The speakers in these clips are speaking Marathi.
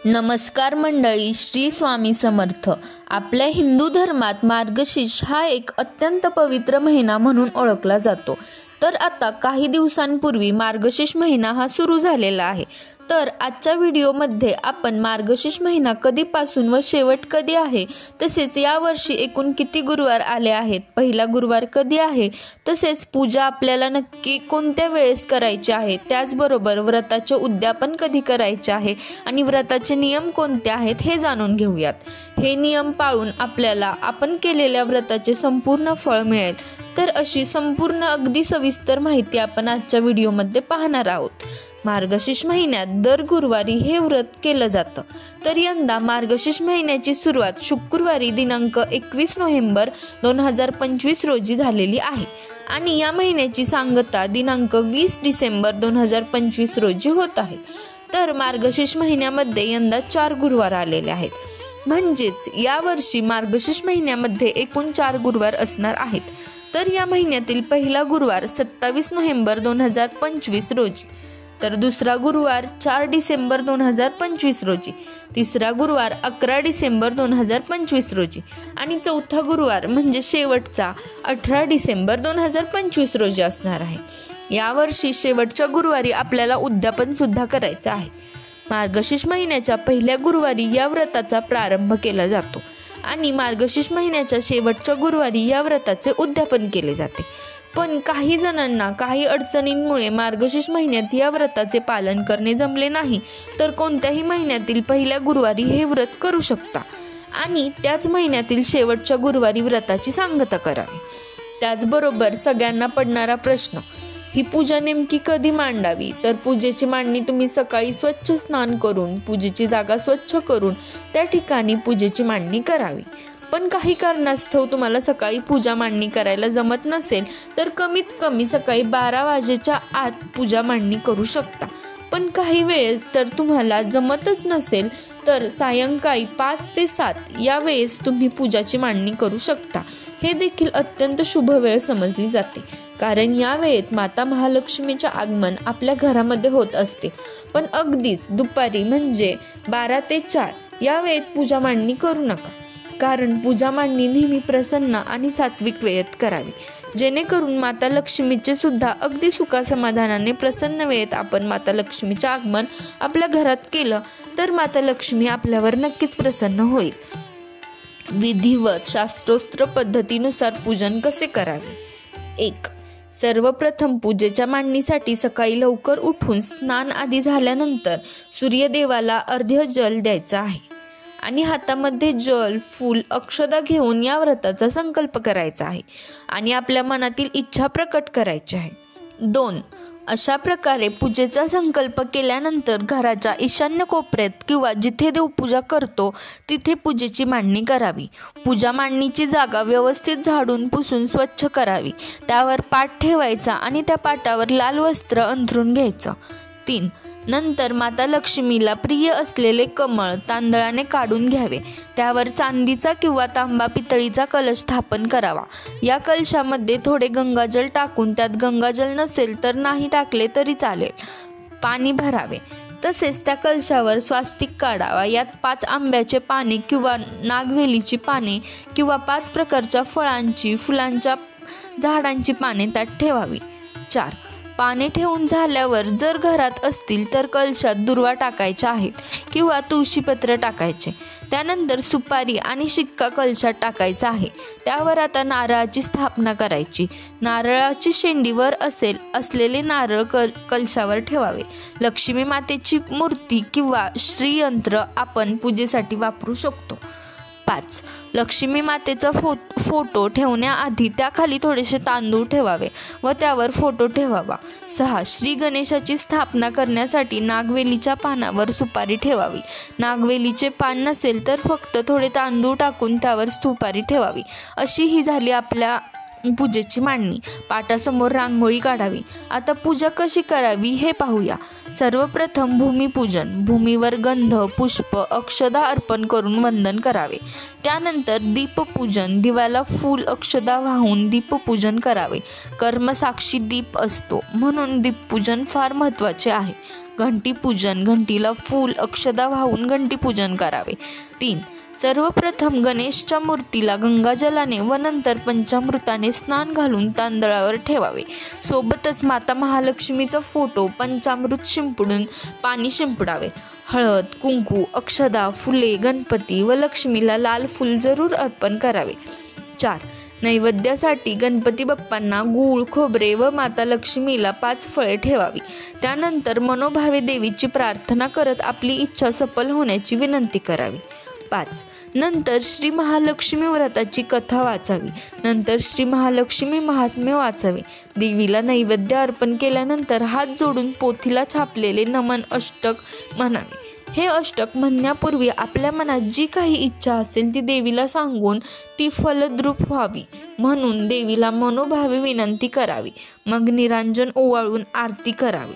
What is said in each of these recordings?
नमस्कार मंडळी, श्री स्वामी समर्थ. आपल्या हिंदू धर्मात मार्गशीर्ष हा एक अत्यंत पवित्र महिना म्हणून ओळखला जातो. तर आता काही दिवसांपूर्वी मार्गशीर्ष महिना हा सुरू झालेला आहे. तर आजच्या व्हिडिओमध्ये आपण मार्गशीर्ष महिना कधीपासून व शेवट कधी आहे, तसेच यावर्षी एकूण किती गुरुवार आले आहेत, पहिला गुरुवार कधी आहे, तसेच पूजा आपल्याला नक्की कोणत्या वेळेस करायची आहे, त्याचबरोबर व्रताचे उद्यापन कधी करायचे आहे आणि व्रताचे नियम कोणते आहेत हे जाणून घेऊयात. हे नियम पाळून आपल्याला आपण केलेल्या व्रताचे संपूर्ण फळ मिळेल. तर अशी संपूर्ण अगदी सविस्तर माहिती आपण आजच्या व्हिडिओमध्ये पाहणार आहोत. मार्गशीर्ष महिन्यात दर गुरुवारी हे व्रत केलं जातं. तर यंदा मार्गशीर्ष महिन्याची सुरुवात शुक्रवारी दिनांक 21 नोव्हेंबर 2025 रोजी झालेली आहे आणि या महिन्याची सांगता दिनांक 20 डिसेंबर 2025 रोजी होत आहे. तर मार्गशीर्ष महिन्यामध्ये यंदा 4 गुरुवार आलेले आहेत. म्हणजेच यावर्षी मार्गशीर्ष महिन्यामध्ये एकूण 4 गुरुवार असणार आहेत. तर या महिन्यातील पहिला गुरुवार 27 नोव्हेंबर 2025 रोजी, तर दुसरा गुरुवार 4 डिसेंबर 2025 रोजी, तिसरा गुरुवार 11 डिसेंबर 2025 रोजी आणि चौथा गुरुवार म्हणजे शेवटचा 18 डिसेंबर 2025 रोजी असणार आहे. यावर्षी शेवटच्या गुरुवारी आपल्याला उद्यापन सुद्धा करायचं आहे. मार्गशीर्ष महिन्याच्या पहिल्या गुरुवारी या व्रताचा प्रारंभ केला जातो आणि मार्गशीर्ष महिन्याच्या शेवटच्या गुरुवारी या व्रताचे उद्यापन केले जाते. पण काही जणांना काही अडचणींमुळे मार्गशीर्ष महिन्यात या व्रताचे पालन करणे जमले नाही, तर कोणत्याही महिन्यातील पहिल्या गुरुवारी हे व्रत करू शकता आणि त्याच महिन्यातील शेवटच्या गुरुवारी व्रताची सांगता करावी. त्याचबरोबर सगळ्यांना पडणारा प्रश्न, ही पूजा नेमकी कधी मांडावी? तर पूजेची मांडणी तुम्ही सकाळी स्वच्छ स्नान करून, पूजेची जागा स्वच्छ करून त्या ठिकाणी पूजेची मांडणी करावी. पण काही कारणास्तव तुम्हाला सकाळी पूजा मांडणी करायला जमत नसेल, तर कमीत कमी सकाळी 12 वाजेच्या आत पूजा मांडणी करू शकता. पण काही वेळेस तर तुम्हाला जमतच नसेल, तर सायंकाळी 5 ते 7 या वेळेस तुम्ही पूजाची मांडणी करू शकता. हे देखील अत्यंत शुभ वेळ समजली जाते, कारण या वेळेत माता महालक्ष्मीचे आगमन आपल्या घरामध्ये होत असते. पण अगदीच दुपारी म्हणजे 12 ते 4 या वेळेत पूजा मांडणी करू नका, कारण पूजा मांडणी नेहमी प्रसन्न आणि सात्विक वेळेत करावी, जेणेकरून माता लक्ष्मीचे सुद्धा अगदी सुखासमाधानाने प्रसन्न वेळेत आपण माता लक्ष्मीचे आगमन आपल्या घरात केलं तर माता लक्ष्मी आपल्यावर नक्कीच प्रसन्न होईल. विधिवत शास्त्रोक्त पद्धतीनुसार पूजन कसे करावे? 1. सर्वप्रथम पूजेच्या मांडणीसाठी सकाळी लवकर उठून स्नान आदी झाल्यानंतर सूर्यदेवाला अर्ध्य जल द्यायचं आहे आणि हातामध्ये जल, फूल, अक्षदा घेऊन या व्रताचा संकल्प करायचा आहे आणि आपल्या मनातील इच्छा प्रकट करायची आहे. 2. अशा प्रकारे पूजेचा संकल्प केल्यानंतर घराच्या ईशान्य कोपऱ्यात किंवा जिथे देवपूजा करतो तिथे पूजेची मांडणी करावी. पूजा मांडणीची जागा व्यवस्थित झाडून पुसून स्वच्छ करावी. त्यावर पाट ठेवायचा आणि त्या पाटावर लाल वस्त्र अंथरून घ्यायचं. 3. नंतर माता लक्ष्मीला प्रिय असलेले कमळ तांदळाने काढून घ्यावे. त्यावर चांदीचा किंवा तांबा पितळीचा कलश स्थापन करावा. या कलशामध्ये थोडे गंगाजल टाकून, त्यात गंगाजल नसेल तर नाही टाकले तरी चालेल, पाणी भरावे. तसेच त्या कलशावर स्वास्तिक काढावा. यात 5 आंब्याचे पाने किंवा नागवेलीची पाने किंवा 5 प्रकारच्या फळांची, फुलांच्या झाडांची पाने त्यात ठेवावी. 4. पाने ठेवून झाल्यावर जर घरात असतील तर कलशात दुर्वा टाकायच्या आहेत किंवा तुळशीपत्र टाकायचे. त्यानंतर सुपारी आणि शिक्का कलशात टाकायचा आहे. त्यावर आता नारळाची स्थापना करायची. नारळाची शेंडी वर असलेले नारळ कलशावर ठेवावे. लक्ष्मी मातेची मूर्ती किंवा श्रीयंत्र आपण पूजेसाठी वापरू शकतो. 5. लक्ष्मी मातेचा फोटो ठेवण्याआधी त्याखाली थोडेसे तांदूळ ठेवावे व त्यावर फोटो ठेवावा. 6. श्री गणेशाची स्थापना करण्यासाठी नागवेलीच्या पानावर सुपारी ठेवावी. नागवेलीचे पान नसेल तर फक्त थोडे तांदूळ टाकून त्यावर सुपारी ठेवावी. अशी ही झाली आपल्या पूजेची मांडणी. पाटासमोर रांगोळी काढावी. आता पूजा कशी करावी हे पाहूया. सर्वप्रथम भूमिपूजन. भूमीवर गंध, पुष्प, अक्षदा अर्पण करून वंदन करावे. त्यानंतर दीपपूजन. दिव्याला फूल, अक्षदा वाहून दीपपूजन करावे. कर्मसाक्षी दीप असतो म्हणून दीपपूजन फार महत्त्वाचे आहे. घंटी पूजन, घंटीला फूल अक्षदा वाहून घंटी पूजन करावे. 3. सर्वप्रथम गणेशच्या मूर्तीला गंगाजलाने व नंतर पंचामृताने स्नान घालून तांदळावर ठेवावे. सोबतच माता महालक्ष्मीचा फोटो पंचामृत शिंपडून पाणी शिंपडावे. हळद, कुंकू, अक्षदा, फुले, गणपती व लक्ष्मीला लाल फूल जरूर अर्पण करावे. 4. नैवेद्यासाठी गणपती बाप्पांना गूळ, खोबरे व माता लक्ष्मीला 5 फळे ठेवावी. त्यानंतर मनोभावे देवीची प्रार्थना करत आपली इच्छा सफल होण्याची विनंती करावी. 5. नंतर श्री महालक्ष्मी व्रताची कथा वाचावी. नंतर श्री महालक्ष्मी महात्म्य वाचावे. देवीला नैवेद्य अर्पण केल्यानंतर हात जोडून पोथीला छापलेले नमन अष्टक म्हणावे. हे अष्टक म्हणण्यापूर्वी आपल्या मनात जी काही इच्छा असेल ती देवीला सांगून ती फलद्रूप व्हावी म्हणून देवीला मनोभावे विनंती करावी. मग निरांजन ओवाळून आरती करावी.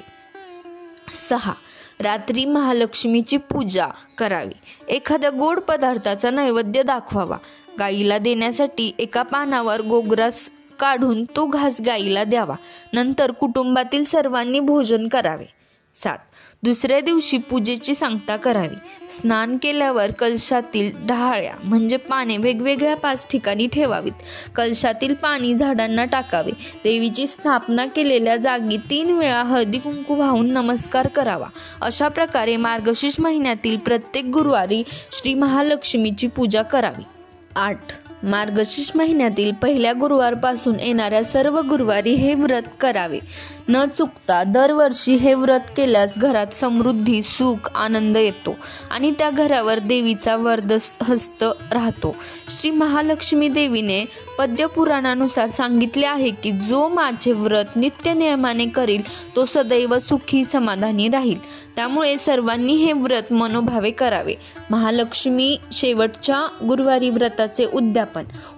6. रात्री महालक्ष्मीची पूजा करावी. एखाद्या गोड पदार्थाचा नैवेद्य दाखवावा. गाईला देण्यासाठी एका पानावर गोग्रास काढून तो घास गाईला द्यावा. नंतर कुटुंबातील सर्वांनी भोजन करावे. 7. दुसऱ्या दिवशी पूजेची सांगता करावी. स्नान केल्यावर कलशातील डहाळ्या म्हणजे पाने वेगवेगळ्या 5 ठिकाणी ठेवावीत. कलशातील पाणी झाडांना टाकावे. देवीची स्थापना केलेल्या जागी 3 वेळा हळदी कुंकू वाहून नमस्कार करावा. अशा प्रकारे मार्गशीर्ष महिन्यातील प्रत्येक गुरुवारी श्री महालक्ष्मीची पूजा करावी. 8. मार्गशीर्ष महिन्यातील पहिल्या गुरुवारपासून येणाऱ्या सर्व गुरुवारी हे व्रत करावे. न चुकता दरवर्षी हे व्रत केल्यास घरात समृद्धी, सुख, आनंद येतो आणि त्या घरावर देवीचा वरदहस्त राहतो. श्री महालक्ष्मी देवीने पद्यपुराणानुसार सांगितले आहे की जो माझे व्रत नित्य नियमाने करील तो सदैव सुखी समाधानी राहील. त्यामुळे सर्वांनी हे व्रत मनोभावे करावे. महालक्ष्मी शेवटच्या गुरुवारी व्रताचे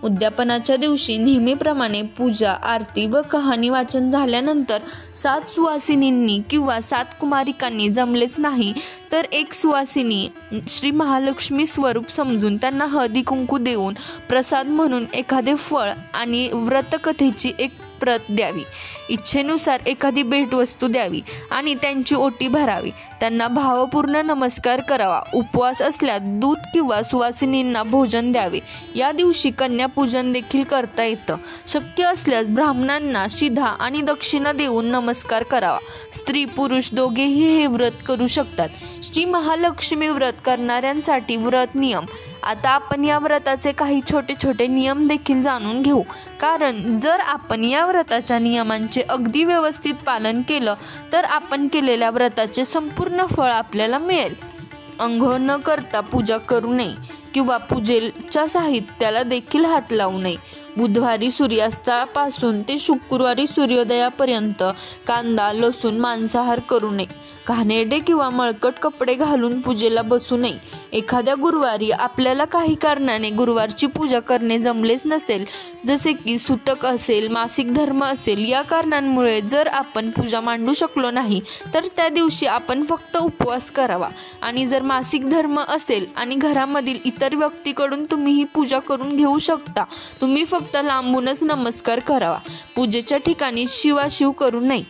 उद्यापनाच्या दिवशी नेहमीप्रमाणे पूजा, आरती व कहाणी वाचन झाल्यानंतर 7 सुवासिनींनी किंवा 7 कुमारिकांनी जमलेच नाही तर एक सुवासिनी श्री महालक्ष्मी स्वरूप समजून त्यांना हळदी कुंकू देऊन प्रसाद म्हणून एखादे फळ आणि व्रतकथेची एक प्रत द्यावी. इच्छेनुसार एखादी भेटवस्तू द्यावी आणि त्यांची ओटी भरावी. त्यांना भावपूर्ण नमस्कार करावा. उपवास असल्यास दूध किंवा सुवासिनींना भोजन द्यावे. या दिवशी कन्यापूजन देखील करता येतं. शक्य असल्यास ब्राह्मणांना शिधा आणि दक्षिणा देऊन नमस्कार करावा. स्त्री पुरुष दोघेही हे व्रत करू शकतात. श्री महालक्ष्मी व्रत करणाऱ्यांसाठी व्रत नियम. आता आपण या व्रताचे काही छोटे छोटे नियम देखील जाणून घेऊ. कारण जर आपण या व्रताच्या नियमांचे अगदी व्यवस्थित पालन केलं तर आपण केलेल्या व्रताचे संपूर्ण फळ आपल्याला मिळेल. अंघोळ न करता पूजा करू नये किंवा पूजेच्या साहित्याला देखील हात लावू नये. बुधवारी सूर्यास्तापासून ते शुक्रवारी सूर्योदयापर्यंत कांदा, लसूण, मांसाहार करू नये. घाणेरडे किंवा मळकट कपडे घालून पूजेला बसू नये. एखाद्या गुरुवारी आपल्याला काही कारणाने गुरुवारची पूजा करणे जमलेच नसेल, जसे की सुतक असेल, मासिक धर्म असेल, या कारणांमुळे जर आपण पूजा मांडू शकलो नाही तर त्या दिवशी आपण फक्त उपवास करावा. आणि जर मासिक धर्म असेल आणि घरामधील इतर व्यक्तीकडून तुम्ही ही पूजा करून घेऊ शकता, तुम्ही फक्त लांबूनच नमस्कार करावा. पूजेच्या ठिकाणी शिवाशिव करू नये.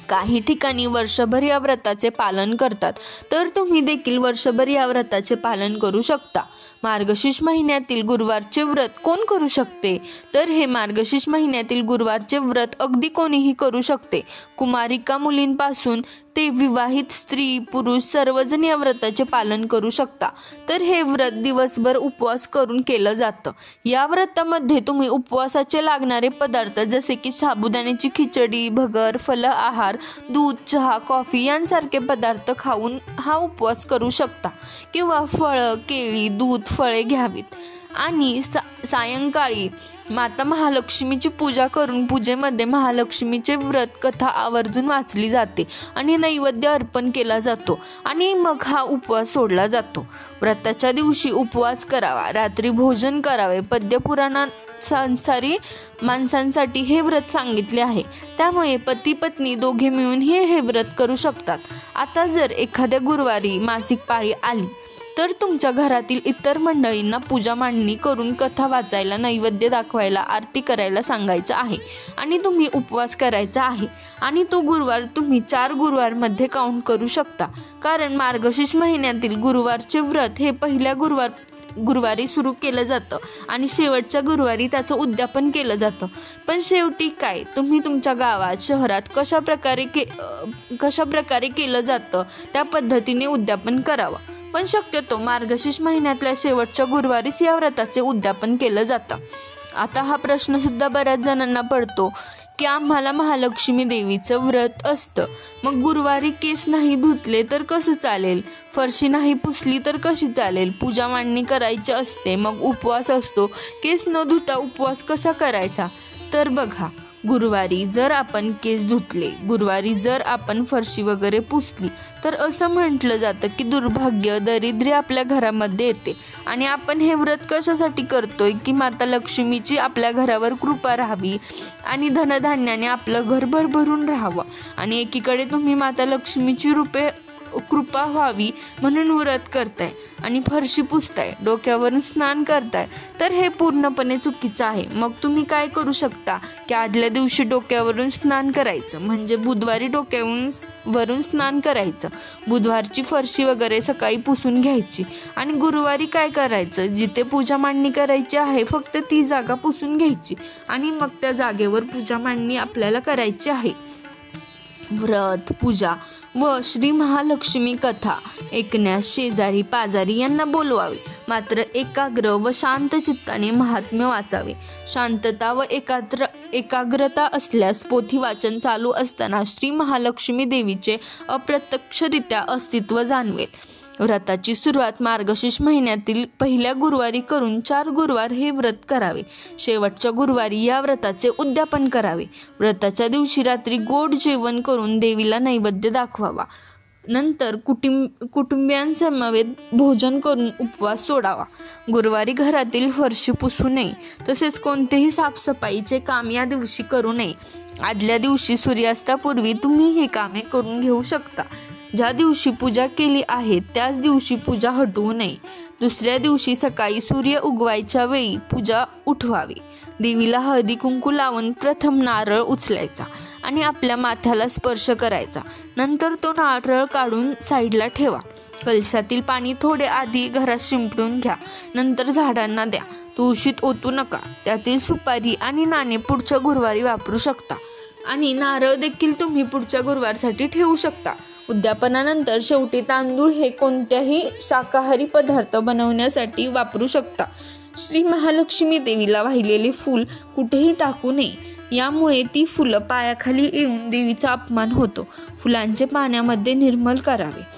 काही ठिकाणी वर्षभर या व्रताचे पालन करतात तर तुम्ही देखील वर्षभर या व्रताचे पालन करू शकता. मार्गशीर्ष महिन्यातील गुरुवारचे व्रत कोण करू शकते तर हे मार्गशीर्ष महिन्यातील गुरुवारचे व्रत अगदी कोणीही करू शकते. कुमारिका मुलींपासून ते विवाहित स्त्री पुरुष सर्वजण या व्रताचे पालन करू शकता. तर हे व्रत दिवसभर उपवास करून केलं जातं. या व्रतामध्ये तुम्ही उपवासाचे लागणारे पदार्थ जसे की साबुदाण्याची खिचडी, भगर, फल आहार, दूध, चहा, कॉफी यांसारखे पदार्थ खाऊन हा उपवास करू शकता किंवा फळं, केळी, दूध, फळे घ्यावीत. आणि सायंकाळी माता महालक्ष्मीची पूजा करून पूजेमध्ये महालक्ष्मीचे व्रत कथा आवर्जून वाचली जाते आणि नैवेद्य अर्पण केला जातो आणि मग हा उपवास सोडला जातो. व्रताच्या दिवशी उपवास करावा, रात्री भोजन करावे. पद्यपुराणांसारी माणसांसाठी हे व्रत सांगितले आहे. त्यामुळे पती पत्नी दोघे मिळून हे व्रत करू शकतात. आता जर एखाद्या गुरुवारी मासिक पाळी आली तर तुमच्या घरातील इतर मंडळींना पूजा मांडणी करून कथा वाचायला, नैवेद्य दाखवायला, आरती करायला सांगायचं आहे आणि तुम्ही उपवास करायचा आहे. आणि तो गुरुवार तुम्ही 4 गुरुवारमध्ये काउंट करू शकता, कारण मार्गशीर्ष महिन्यातील गुरुवारचे व्रत हे पहिल्या गुरुवारी सुरू केलं जातं आणि शेवटच्या गुरुवारी त्याचं उद्यापन केलं जातं. पण शेवटी काय, तुम्ही तुमच्या गावात, शहरात कशा प्रकारे केलं जातं त्या पद्धतीने उद्यापन करावं. पण शक्यतो मार्गशीर्ष महिन्यातल्या शेवटच्या गुरुवारीच या व्रताचे उद्यापन केलं जातं. आता हा प्रश्न सुद्धा बऱ्याच जणांना पडतो की आम्हाला महालक्ष्मी देवीचं व्रत असतं, मग गुरुवारी केस नाही धुतले तर कसं चालेल, फरशी नाही पुसली तर कशी चालेल, पूजा मांडणी करायची असते, मग उपवास असतो, केस न धुता उपवास कसा करायचा. तर बघा, गुरुवारी जर आपण केस धुतले, गुरुवारी जर आपण फरशी वगैरे पुसली, तर असं म्हटलं जातं की दुर्भाग्य, दरिद्र्य आपल्या घरामध्ये येते. आणि आपण हे व्रत कशासाठी करतोय की माता लक्ष्मीची आपल्या घरावर कृपा राहावी आणि धनधान्याने आपलं घर भरभरून राहावं. आणि एकीकडे तुम्ही माता लक्ष्मीची कृपा व्हावी म्हणून व्रत करताय आणि फरशी पुसताय, डोक्यावरून स्नान करताय, तर हे पूर्णपणे चुकीचं आहे. मग तुम्ही काय करू शकता की आदल्या दिवशी डोक्यावरून स्नान करायचं, म्हणजे बुधवारी डोक्यावरून स्नान करायचं, बुधवारची फरशी वगैरे सकाळी पुसून घ्यायची आणि गुरुवारी काय करायचं, जिथे पूजा मांडणी करायची आहे फक्त ती जागा पुसून घ्यायची आणि मग त्या जागेवर पूजा मांडणी आपल्याला करायची आहे. व्रत, पूजा व श्री महालक्ष्मी कथा ऐकण्यास शेजारी पाजारी यांना बोलवावे, मात्र एकाग्र व शांत चित्ताने महात्म्य वाचावे. शांतता व एकाग्रता असल्यास पोथी वाचन चालू असताना श्री महालक्ष्मी देवीचे अप्रत्यक्षरित्या अस्तित्व जाणवेल. व्रताची सुरुवात मार्गशीर्ष महिन्यातील पहिल्या गुरुवारी करून 4 गुरुवार हे व्रत करावे. शेवटच्या गुरुवारी या व्रताचे उद्यापन करावे. व्रताच्या दिवशी रात्री गोड जेवण करून देवीला नैवेद्य दाखवावा. नंतर कुटुंबियांसमवेत भोजन करून उपवास सोडावा. गुरुवारी घरातील फरशी पुसू नये, तसेच कोणतेही साफसफाईचे काम या दिवशी करू नये. आदल्या दिवशी सूर्यास्तापूर्वी तुम्ही हे कामे करून घेऊ शकता. ज्या दिवशी पूजा केली आहे त्याच दिवशी पूजा हटवू नये. दुसऱ्या दिवशी सकाळी सूर्य उगवायच्या वेळी पूजा उठवावी. देवीला हळदी कुंकू लावून प्रथम नारळ उचलायचा आणि आपल्या माथ्याला स्पर्श करायचा. नंतर तो नारळ काढून साईडला ठेवा. कलशातील पाणी थोडे आधी घरात शिंपडून घ्या, नंतर झाडांना द्या. तुळशीत ओतू नका. त्यातील सुपारी आणि नाणे पुढच्या गुरुवारी वापरू शकता आणि नारळ देखील तुम्ही पुढच्या गुरुवारसाठी ठेवू शकता. उद्यापनानंतर शेवटी तांदूळ हे कोणत्याही शाकाहारी पदार्थ बनवण्यासाठी वापरू शकता. श्री महालक्ष्मी देवीला वाहिलेले फूल कुठेही टाकू नये, यामुळे ती फुलं पायाखाली येऊन देवीचा अपमान होतो. फुलांचे पाण्यामध्ये निर्मल करावे.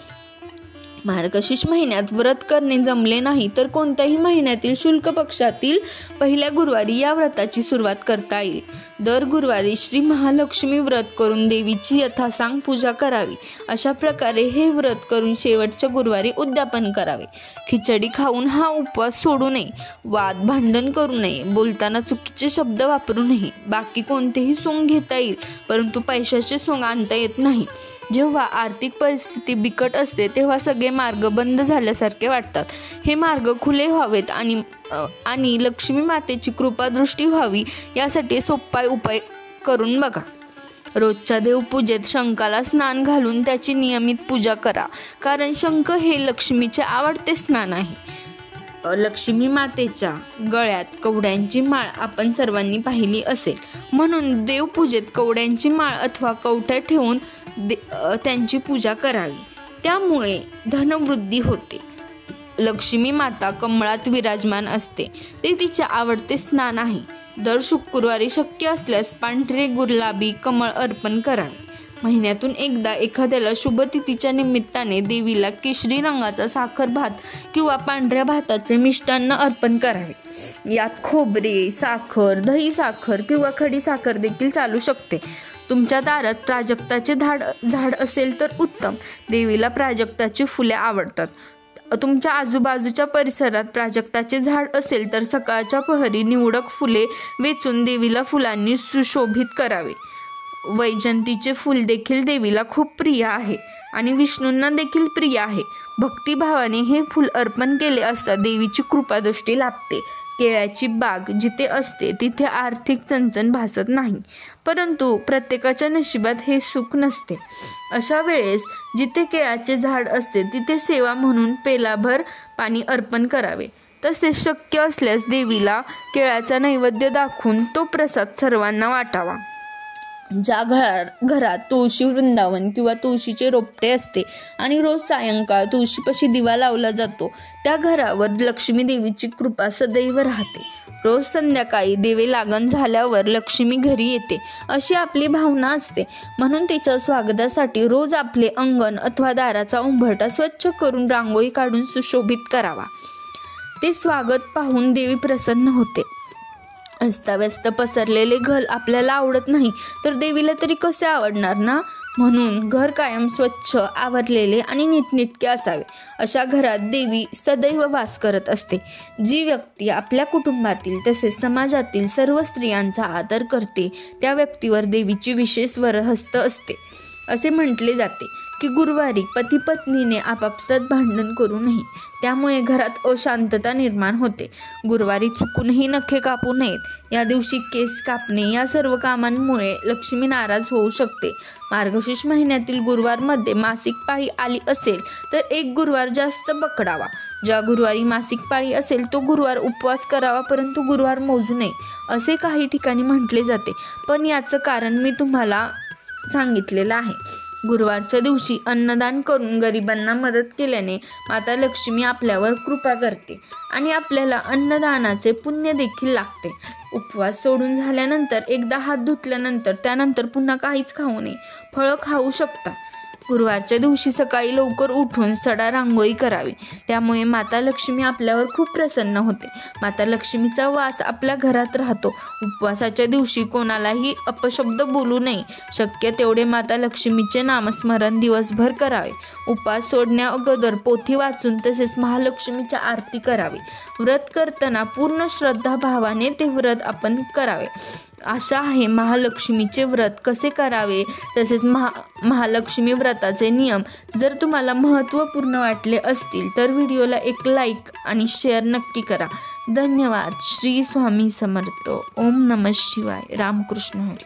मार्गशीर्ष महिन्यात व्रत करणे जमले नाही तर कोणत्याही महिन्यातील शुक्ल पक्षातील पहिल्या गुरुवारी या व्रताची सुरुवात करता येईल. दर गुरुवारी श्री महालक्ष्मी व्रत करून देवीची यथासांग पूजा करावी. अशा प्रकारे हे व्रत करून शेवटच्या गुरुवारी उद्यापन करावे. खिचडी खाऊन हा उपवास सोडू नये. वाद भांडण करू नये. बोलताना चुकीचे शब्द वापरू नये. बाकी कोणतेही सोंग घेता येईल, परंतु पैशाचे सोंग आणता येत नाही. जेव्हा आर्थिक परिस्थिती बिकट असते तेव्हा सगळे मार्ग बंद झाल्यासारखे वाटतात. हे मार्ग खुले व्हावेत आणि लक्ष्मी मातेची कृपादृष्टी व्हावी यासाठी सोपा उपाय करून बघा. रोजच्या देवपूजेत शंखाला स्नान घालून त्याची नियमित पूजा करा, कारण शंख हे लक्ष्मीचे आवडते स्नान आहे. लक्ष्मी मातेच्या गळ्यात कवड्यांची माळ आपण सर्वांनी पाहिली असेल, म्हणून देवपूजेत कवड्यांची माळ अथवा कवठ्या ठेवून त्यांची पूजा करावी. त्यामुळे धनवृद्धी होते. लक्ष्मी माता कमळात विराजमान असते, ते तिचे आवडते स्नान आहे. दर शुक्रवारी शक्य असल्यास पांढरे गुलाबी कमळ अर्पण करावे. महिन्यातून एकदा एखाद्याला शुभतिथीच्या निमित्ताने देवीला केशरी रंगाचा साखर भात किंवा पांढऱ्या भाताचे मिष्टान्न अर्पण करावे. यात खोबरे, साखर, दही साखर किंवा खडी साखर देखील चालू शकते. तुमच्या दारात प्राजक्ताचे झाड असेल तर उत्तम. देवीला प्राजक्ताची फुले आवडतात. तुमच्या आजूबाजूच्या परिसरात प्राजक्ताचे झाड असेल तर सकाळच्या प्रहरी निवडक फुले वेचून देवीला फुलांनी सुशोभित करावे. वैजंतीचे फूल देखील देवीला खूप प्रिय आहे आणि विष्णूंना देखील प्रिय आहे. भक्तिभावाने हे फूल अर्पण केले असता देवीची कृपादृष्टी लाभते. केळ्याची बाग जिथे असते तिथे आर्थिक चणचण भासत नाही, परंतु प्रत्येकाच्या नशिबात हे सुख नसते. अशा वेळेस जिथे केळाचे झाड असते तिथे सेवा म्हणून पेलाभर पाणी अर्पण करावे. तसेच शक्य असल्यास देवीला केळाचा नैवेद्य दाखवून तो प्रसाद सर्वांना वाटावा. ज्या घरात तुळशी वृंदावन किंवा तुळशीचे रोपटे असते आणि रोज सायंकाळ तुळशीपाशी दिवा लावला जातो, त्या घरावर लक्ष्मी देवीची कृपा सदैव राहते. रोज संध्याकाळी दिवे लागण झाल्यावर लक्ष्मी घरी येते अशी आपली भावना असते, म्हणून तिच्या स्वागतासाठी रोज आपले अंगण अथवा दाराचा उंबरठा स्वच्छ करून रांगोळी काढून सुशोभित करावा. ते स्वागत पाहून देवी प्रसन्न होते. अस्ताव्यस्त पसरलेले घर आपल्याला आवडत नाही तर देवीला तरी कसे आवडणार ना. म्हणून घर कायम स्वच्छ, आवरलेले आणि नीटनेटके असावे. अशा घरात देवी सदैव वास करत असते. जी व्यक्ती आपल्या कुटुंबातील तसेच समाजातील सर्व स्त्रियांचा आदर करते त्या व्यक्तीवर देवीची विशेष वरहस्त असते. असे म्हटले जाते की गुरुवारी पती पत्नीने आपापसात भांडण करू नये, त्यामुळे घरात अशांतता निर्माण होते. गुरुवारी चुकूनही नखे कापू नयेत. या दिवशी केस कापणे या सर्व कामांमुळे लक्ष्मी नाराज होऊ शकते. मार्गशीर्ष महिन्यातील गुरुवारमध्ये मासिक पाळी आली असेल तर एक गुरुवार जास्त पकडावा. ज्या गुरुवारी मासिक पाळी असेल तो गुरुवार उपवास करावा, परंतु गुरुवार मोजू नये असे काही ठिकाणी म्हटले जाते. पण याचं कारण मी तुम्हाला सांगितलेलं आहे. गुरुवारच्या दिवशी अन्नदान करून गरिबांना मदत केल्याने माता लक्ष्मी आपल्यावर कृपा करते आणि आपल्याला अन्नदानाचे पुण्य देखील लागते. उपवास सोडून झाल्यानंतर एकदा हात धुतल्यानंतर त्यानंतर पुन्हा काहीच खाऊ नये. फळं खाऊ शकता. गुरुवारच्या दिवशी सकाळी लवकर उठून सडा रांगोळी करावी, त्यामुळे माता लक्ष्मी आपल्यावर खूप प्रसन्न होते. माता लक्ष्मीचा वास आपल्या घरात राहतो. उपवासाच्या दिवशी कोणालाही अपशब्द बोलू नये. शक्य तेवढे माता लक्ष्मीचे नामस्मरण दिवसभर करावे. उपवास सोडण्या अगोदर पोथी वाचून तसेच महालक्ष्मीच्या आरती करावी. व्रत करताना पूर्ण श्रद्धाभावाने ते व्रत आपण करावे. आशा आहे महालक्ष्मीचे व्रत कसे करावे तसेच महालक्ष्मी व्रताचे नियम जर तुम्हाला महत्त्वपूर्ण वाटले असतील तर व्हिडिओला एक लाईक आणि शेअर नक्की करा. धन्यवाद. श्री स्वामी समर्थ. ओम नमः शिवाय. रामकृष्ण हरी.